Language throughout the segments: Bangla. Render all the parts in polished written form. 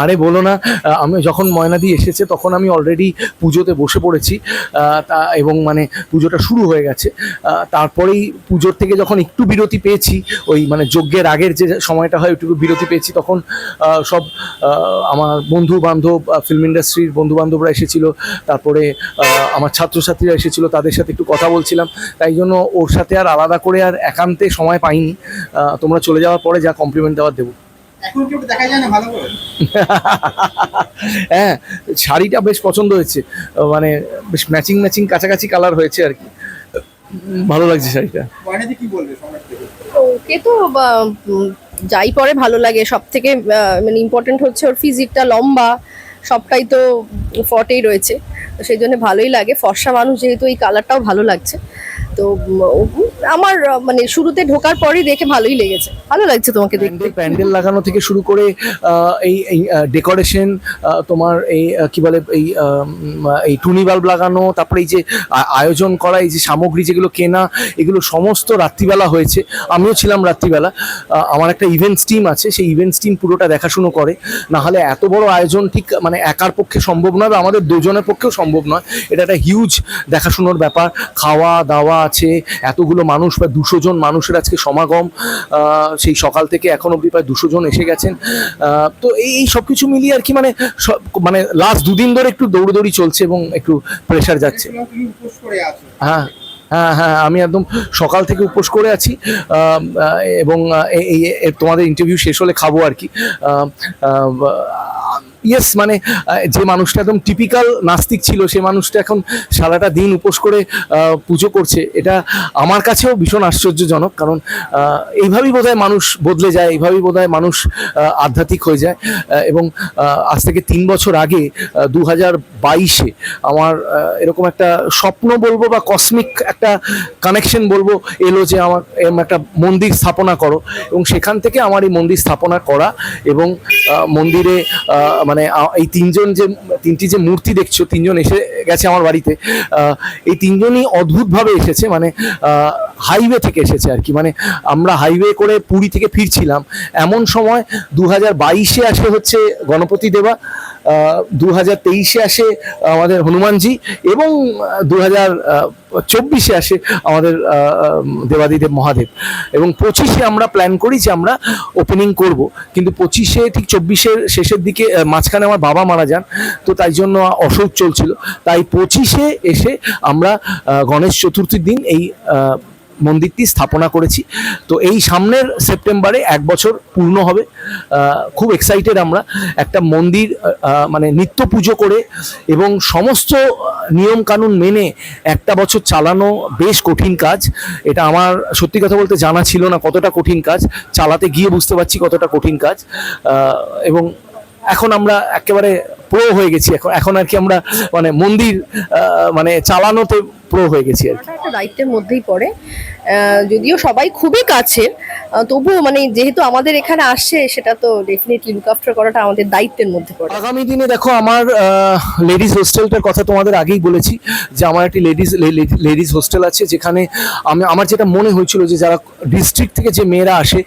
আরে বলো না, আমি যখন ময়নাদি এসেছে তখন আমি অলরেডি পুজোতে বসে পড়েছি। এবং মানে পুজোটা শুরু হয়ে গেছে। তারপরেই পুজোর থেকে যখন একটু বিরতি পেয়েছি, ওই মানে যজ্ঞের আগের যে সময়টা হয় একটু বিরতি পেয়েছি, তখন সব আমার বন্ধু বান্ধব, ফিল্ম ইন্ডাস্ট্রির বন্ধু বান্ধবরা এসেছিল। তারপরে আমার ছাত্রছাত্রীরা এসেছিল, তাদের সাথে একটু কথা বলছিলাম। তাই জন্য ওর সাথে আর আলাদা করে আর একান্তে সময় পাইনি। তোমরা চলে যাওয়ার পরে যা কমপ্লিমেন্ট দেওয়ার দেবো। এখন কি ওটা দেখা যায় না ভালো করে? হ্যাঁ, শাড়িটা বেশ পছন্দ হয়েছে, মানে বেশ ম্যাচিং ম্যাচিং কাছাকাছি কালার হয়েছে আর কি। ভালো লাগছে শাড়িটা। ময়নাদি কি বলবে সমাজ থেকে? ওকে তো যাই পরে ভালো লাগে, সব থেকে মানে ইম্পর্টেন্ট হচ্ছে ওর ফিজিকটা লম্বা, সবটাই তো ফটেই রয়েছে, তো সেই জন্য ভালোই লাগে। ফর্সা মানুষ যেহেতু, এই কালারটাও ভালো লাগছে। তো আমার মানে শুরুতে ঢোকার পরেই দেখে ভালোই লেগেছে, ভালো লাগছে তোমাকে দেখতে। প্যান্ডেল লাগানো থেকে শুরু করে এই ডেকোরেশন, তোমার এই কি বলে এই টুনি বাল্ব লাগানো, তারপরে এই যে আয়োজন করা, এই যে সামগ্রী যেগুলো কেনা, এগুলো সমস্ত রাত্রিবেলা হয়েছে। আমিও ছিলাম রাত্রিবেলা। আমার একটা ইভেন্টস টিম আছে, সেই ইভেন্টস টিম পুরোটা দেখাশুনো করে। না হলে এত বড় আয়োজন ঠিক মানে একার পক্ষে সম্ভব নয়, বা আমাদের দুজনের পক্ষেও সম্ভব নয়। এটা একটা হিউজ দেখাশুনোর ব্যাপার। খাওয়া দাওয়া আছে, এতগুলো মানুষ, প্রায় 200 জন মানুষের আজকে সমাগম। সেই সকাল থেকে এখন অবধি প্রায় 200 জন এসে গেছেন। তো এই সব কিছু মিলিয়ে আর কি, মানে মানে লাস্ট দুদিন ধরে একটু দৌড়দৌড়ি চলছে এবং একটু প্রেশার যাচ্ছে। তুমি উপোস করে আছো? হ্যাঁ হ্যাঁ হ্যাঁ, আমি একদম সকাল থেকে উপোস করে আছি। এবং তোমাদের ইন্টারভিউ শেষ হলে খাবো আর কি। ইয়েস, মানে যে মানুষটা একদম টিপিক্যাল নাস্তিক ছিল, সে মানুষটা এখন সারাটা দিন উপোস করে পুজো করছে। এটা আমার কাছেও ভীষণ আশ্চর্যজনক, কারণ এইভাবেই বোধহয় মানুষ বদলে যায়, এইভাবেই বোধহয় মানুষ আধ্যাত্মিক হয়ে যায়। এবং আজ থেকে 3 বছর আগে 2022-এ আমার এরকম একটা স্বপ্ন বলবো বা কসমিক একটা কানেকশন বলবো এলো, যে আমার একটা মন্দির স্থাপনা করো। এবং সেখান থেকে আমার এই মন্দির স্থাপনা করা, এবং মন্দিরে মানে এই তিনটি যে মূর্তি দেখছো, 3 জন এসে গেছে আমার বাড়িতে। এই 3 জনই অদ্ভুতভাবে এসেছে, মানে হাইওয়ে থেকে এসেছে আর কি। মানে আমরা হাইওয়ে করে পুরী থেকে ফিরছিলাম, এমন সময় 2022-এ আসে হচ্ছে গণপতি দেবা, 2023-এ আসে আমাদের হনুমানজি, এবং 2024-এ আসে আমাদের দেবাদিদেব মহাদেব। এবং 25-এ আমরা প্ল্যান করি যে আমরা ওপেনিং করব, কিন্তু 25-এ ঠিক 24-এর শেষের দিকে মাঝখানে আমার বাবা মারা যান, তো তাই জন্য অসুখ চলছিল। তাই 25-এ এসে আমরা গণেশ চতুর্থীর দিন এই মন্দিরটি স্থাপনা করেছি। তো এই সামনের সেপ্টেম্বরে 1 বছর পূর্ণ হবে। খুব এক্সাইটেড আমরা। একটা মন্দির মানে নিত্য পুজো করে এবং সমস্ত নিয়ম কানুন মেনে 1টা বছর চালানো বেশ কঠিন কাজ। এটা আমার সত্যি কথা বলতে জানা ছিল না কতটা কঠিন কাজ, চালাতে গিয়ে বুঝতে পারছি কতটা কঠিন কাজ। এবং এখন আমরা একেবারে প্রো হয়ে গেছি। এখন আর কি আমরা মানে মন্দির মানে চালানোতে প্রো হয়ে গেছি আর কি। একটা দায়িত্বের মধ্যেই পড়ে, যদিও সবাই খুবই কাছের, তবুও মানে যেহেতু আমাদের এখানে আসছে, সেটা তো ডেফিনেটলি লুক আফটার করাটা আমাদের দায়িত্বের মধ্যে পড়ে। আগামী দিনে দেখো, আমার লেডিস হোস্টেলটার কথা তোমাদের আগেই বলেছি, যে আমার একটি লেডিস হোস্টেল আছে, যেখানে আমার যেটা মনে হয়েছিল যে যারা ডিস্ট্রিক্ট থেকে যে মেয়েরা আসে,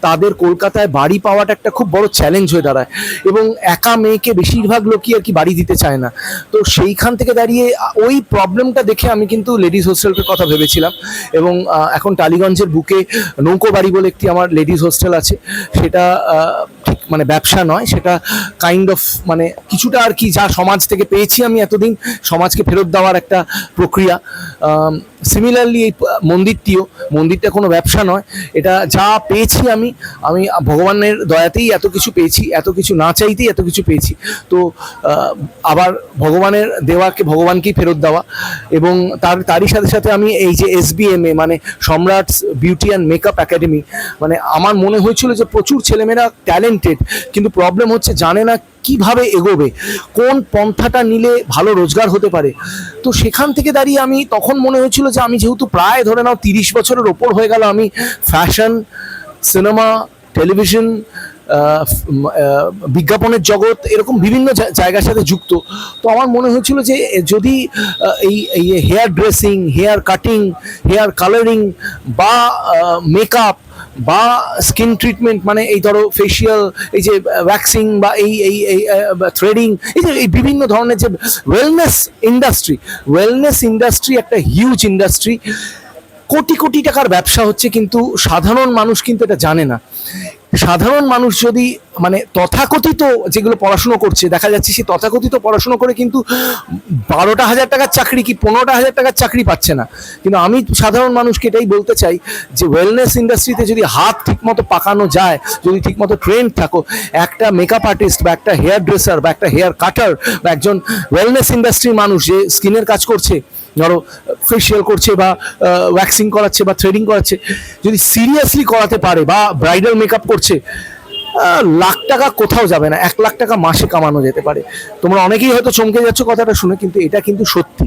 তাদের কলকাতায় বাড়ি পাওয়াটা একটা খুব বড় চ্যালেঞ্জ হয়ে দাঁড়ায়, এবং একা মেয়েকে বেশিরভাগ লোকই আর কি বাড়ি দিতে চায় না। তো সেইখান থেকে দাঁড়িয়ে ওই প্রবলেমটা দেখে আমি কিন্তু লেডিস হোস্টেলটার কথা ভেবেছিলাম। এবং এখন টালিগঞ্জের বুকে নৌকো বাড়ি বলে একটি আমার লেডিস হোস্টেল আছে। সেটা ঠিক মানে ব্যবসা নয়, সেটা কাইন্ড অফ মানে কিছুটা আর কি, যা সমাজ থেকে পেয়েছি আমি এতদিন, সমাজকে ফেরত দেওয়ার একটা প্রক্রিয়া। সিমিলারলি এই মন্দিরটা কোনো ব্যবসা নয়, এটা যা পেয়েছি আমি ভগবানের দয়াতেই এত কিছু পেয়েছি, এত কিছু না চাইতেই এত কিছু পেয়েছি। তো আবার ভগবানের দেওয়াকে ভগবানকেই ফেরত দেওয়া। এবং তারই সাথে সাথে আমি এই যে SBMA মানে সম্রাটস বিউটি অ্যান্ড মেকআপ একাডেমি, মানে আমার মনে হয়েছিল যে প্রচুর ছেলেমেয়েরা ট্যালেন্টেড, কিন্তু প্রবলেম হচ্ছে জানে না কিভাবে এগোবে, কোন পন্থাটা নিলে ভালো রোজগার হতে পারে। তো সেখান থেকে দাঁড়িয়ে আমি তখন মনে হয়েছিল যে আমি যেহেতু প্রায় ধরে নাও 30 বছরের ওপর হয়ে গেল আমি ফ্যাশন, সিনেমা, টেলিভিশন, বিজ্ঞাপনের জগৎ, এরকম বিভিন্ন জায়গার সাথে যুক্ত। তো আমার মনে হয়েছিল যে যদি এই hair dressing, hair cutting, hair colouring বা মেকআপ বা স্কিন ট্রিটমেন্ট, মানে এই ধরো ফেসিয়াল, এই যে ওয়্যাক্সিং বা এই থ্রেডিং, এই যে এই বিভিন্ন ধরনের যে ওয়েলনেস ইন্ডাস্ট্রি একটা হিউজ ইন্ডাস্ট্রি, কোটি কোটি টাকার ব্যবসা হচ্ছে, কিন্তু সাধারণ মানুষ কিন্তু এটা জানে না। সাধারণ মানুষ যদি মানে তথাকথিত যেগুলো পড়াশুনো করছে, দেখা যাচ্ছে সে তথাকথিত পড়াশুনো করে কিন্তু 12,000 টাকার চাকরি কি 15,000 টাকার চাকরি পাচ্ছে না। কিন্তু আমি সাধারণ মানুষকে এটাই বলতে চাই যে ওয়েলনেস ইন্ডাস্ট্রিতে যদি হাত ঠিকমতো পাকানো যায়, যদি ঠিকমতো ট্রেন্ড থাকো, একটা মেকআপ আর্টিস্ট বা একটা হেয়ার ড্রেসার বা একটা হেয়ার কাটার বা একজন ওয়েলনেস ইন্ডাস্ট্রির মানুষ যে স্কিনের কাজ করছে, ধরো ফেসিয়াল করছে বা ওয়্যাক্সিং করাচ্ছে বা থ্রেডিং করাচ্ছে, যদি সিরিয়াসলি করাতে পারে বা ব্রাইডাল মেকআপ করছে, লাখ টাকা কোথাও যাবে না, 1 লাখ টাকা মাসে কামানো যেতে পারে। তোমরা অনেকেই হয়তো চমকে যাচ্ছ কথাটা শুনে, কিন্তু এটা কিন্তু সত্যি।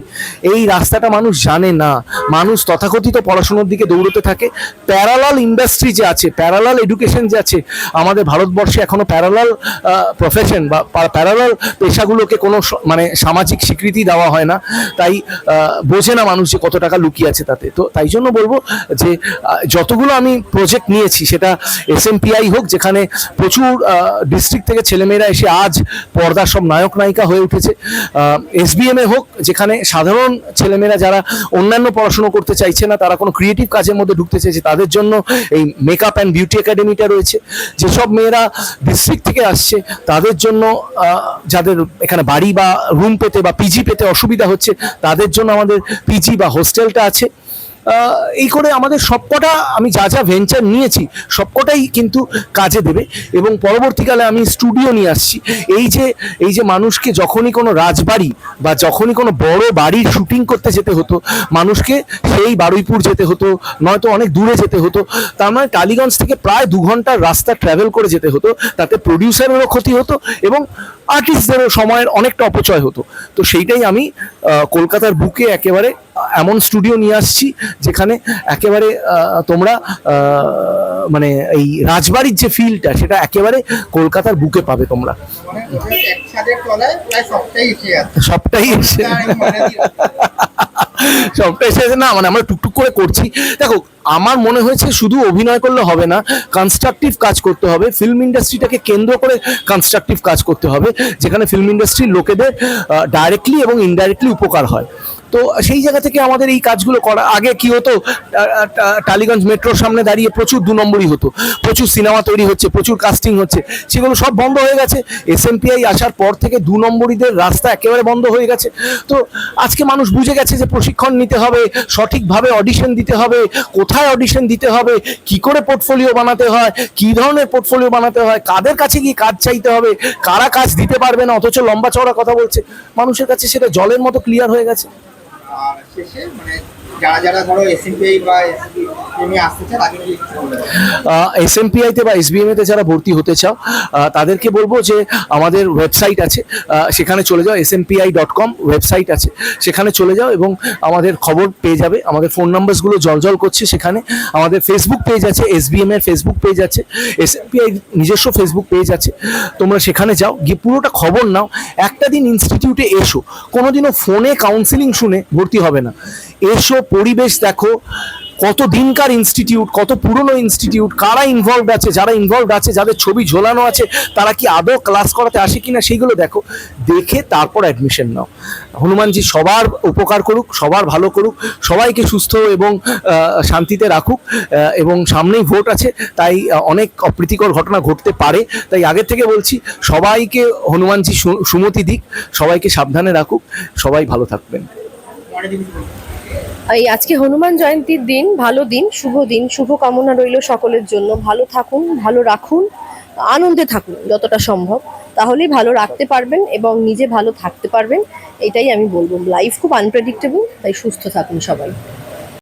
এই রাস্তাটা মানুষ জানে না, মানুষ তথাকথিত পড়াশোনার দিকে দৌড়তে থাকে। প্যারালাল ইন্ডাস্ট্রি যে আছে, প্যারালাল এডুকেশন যে আছে আমাদের ভারতবর্ষে, এখনো প্যারালাল প্রফেশন বা প্যারালাল পেশাগুলোকে কোনো মানে সামাজিক স্বীকৃতি দেওয়া হয় না। তাই বোঝে না মানুষ যে কত টাকা লুকিয়ে আছে তাতে। তো তাই জন্য বলবো যে যতগুলো আমি প্রজেক্ট নিয়েছি, সেটা SMPI হোক, যেখানে প্রচুর ডিস্ট্রিক্ট থেকে ছেলেমেয়েরা এসে আজ পর্দার সব নায়ক নায়িকা হয়ে উঠেছে, SBM হোক, যেখানে সাধারণ ছেলেমেয়েরা যারা অন্যান্য পড়াশোনা করতে চাইছে না, তারা কোনো ক্রিয়েটিভ কাজের মধ্যে ঢুকতে চাইছে, তাদের জন্য এই মেকআপ অ্যান্ড বিউটি একাডেমিটা রয়েছে। যেসব মেয়েরা ডিস্ট্রিক্ট থেকে আসছে তাদের জন্য, যাদের এখানে বাড়ি বা রুম পেতে বা পিজি পেতে অসুবিধা হচ্ছে, তাদের জন্য আমাদের পিজি বা হোস্টেলটা আছে। এই করে আমাদের সবকটা, আমি যা যা ভেঞ্চার নিয়েছি সবকটাই কিন্তু কাজে দেবে। এবং পরবর্তীকালে আমি স্টুডিও নিয়ে আসছি। এই যে মানুষকে যখনই কোনো রাজবাড়ি বা যখনই কোনো বড় বাড়ির শুটিং করতে যেতে হতো, মানুষকে সেই বারুইপুর যেতে হতো, নয়তো অনেক দূরে যেতে হতো। তার মানে টালিগঞ্জ থেকে প্রায় 2 ঘন্টার রাস্তা ট্রাভেল করে যেতে হতো। তাতে প্রডিউসারেরও ক্ষতি হতো এবং আর্টিস্টদেরও সময়ের অনেকটা অপচয় হতো। তো সেইটাই আমি কলকাতার বুকে একেবারে এমন স্টুডিও নিয়ে আসছি, যেখানে একেবারে তোমরা মানে এই রাজবাড়ির যে ফিলটা, সেটা একেবারে কলকাতার বুকে পাবে তোমরা। মানে এক ছাদের তলায় প্রায় সবটাই এসে যাচ্ছে। সবটাই এসে না, মানে আমরা টুকটুক করে করছি। দেখো, আমার মনে হয়েছে শুধু অভিনয় করলে হবে না, কনস্ট্রাকটিভ কাজ করতে হবে। ফিল্ম ইন্ডাস্ট্রিটাকে কেন্দ্র করে কনস্ট্রাকটিভ কাজ করতে হবে, যেখানে ফিল্ম ইন্ডাস্ট্রির লোকেদের ডাইরেক্টলি এবং ইনডাইরেক্টলি উপকার হয়। তো সেই জায়গা থেকে আমাদের এই কাজগুলো করা। আগে কি হতো, টালিগঞ্জ মেট্রোর সামনে দাঁড়িয়ে প্রচুর 2 নম্বরই হতো, প্রচুর সিনেমা তৈরি হচ্ছে, প্রচুর কাস্টিং হচ্ছে, সেগুলো সব বন্ধ হয়ে গেছে। SMPI আসার পর থেকে 2 নম্বরীদের রাস্তা একেবারে বন্ধ হয়ে গেছে। তো আজকে মানুষ বুঝে গেছে যে প্রশিক্ষণ নিতে হবে, সঠিকভাবে অডিশন দিতে হবে, কোথায় অডিশন দিতে হবে, কি করে পোর্টফোলিও বানাতে হয়, কি ধরনের পোর্টফোলিও বানাতে হয়, কাদের কাছে গিয়ে কাজ চাইতে হবে, কারা কাজ দিতে পারবে না অথচ লম্বা চওড়া কথা বলছে, মানুষের কাছে সেটা জলের মতো ক্লিয়ার হয়ে গেছে। আর শেষে মানে যারা ধরো SMPI বা SBM আসতে চায় তাদেরকে একটু বলে দাও। SMPI তে বা SBM তে যারা ভর্তি হতে চাও, তাদেরকে বলবো যে আমাদের ওয়েবসাইট আছে, সেখানে চলে যাও। smpi.com ওয়েবসাইট আছে, সেখানে চলে যাও এবং আমাদের খবর পেয়ে যাবে। আমাদের ফোন নাম্বারসগুলো জলজল করছে সেখানে। আমাদের ফেসবুক পেজ আছে, SBM এর ফেসবুক পেজ আছে, SMPI নিজস্ব ফেসবুক পেজ আছে। তোমরা সেখানে যাও, গিয়ে পুরোটা খবর নাও। একটা দিন ইনস্টিটিউটে এসো, কোনোদিনও ফোনে কাউন্সিলিং শুনে ভর্তি হবে না। এসো, পরিবেশ দেখো, কত দিনকার ইনস্টিটিউট, কত পুরনো ইনস্টিটিউট, কারা ইনভলভড আছে, যারা ইনভলভড আছে, যাদের ছবি ঝোলানো আছে, তারা কি আদৌ ক্লাস করাতে আসে কিনা, সেইগুলো দেখো। দেখে তারপর অ্যাডমিশন নাও। হনুমানজি সবার উপকার করুক, সবার ভালো করুক, সবাইকে সুস্থ এবং শান্তিতে রাখুক। এবং সামনেই ভোট আছে, তাই অনেক অপ্রীতিকর ঘটনা ঘটতে পারে। তাই আগের থেকে বলছি, সবাইকে হনুমানজি সুমতি দিক, সবাইকে সাবধানে রাখুক, সবাই ভালো থাকবেন। এই আজকে হনুমান জয়ন্তীর দিন, ভালো দিন, শুভ দিন, শুভ কামনা রইল সকলের জন্য। ভালো থাকুন, ভালো রাখুন, আনন্দে থাকুন যতটা সম্ভব, তাহলেই ভালো রাখতে পারবেন এবং নিজে ভালো থাকতে পারবেন। এটাই আমি বলবো। লাইফ খুব আনপ্রেডিক্টেবল, তাই সুস্থ থাকুন সবাই।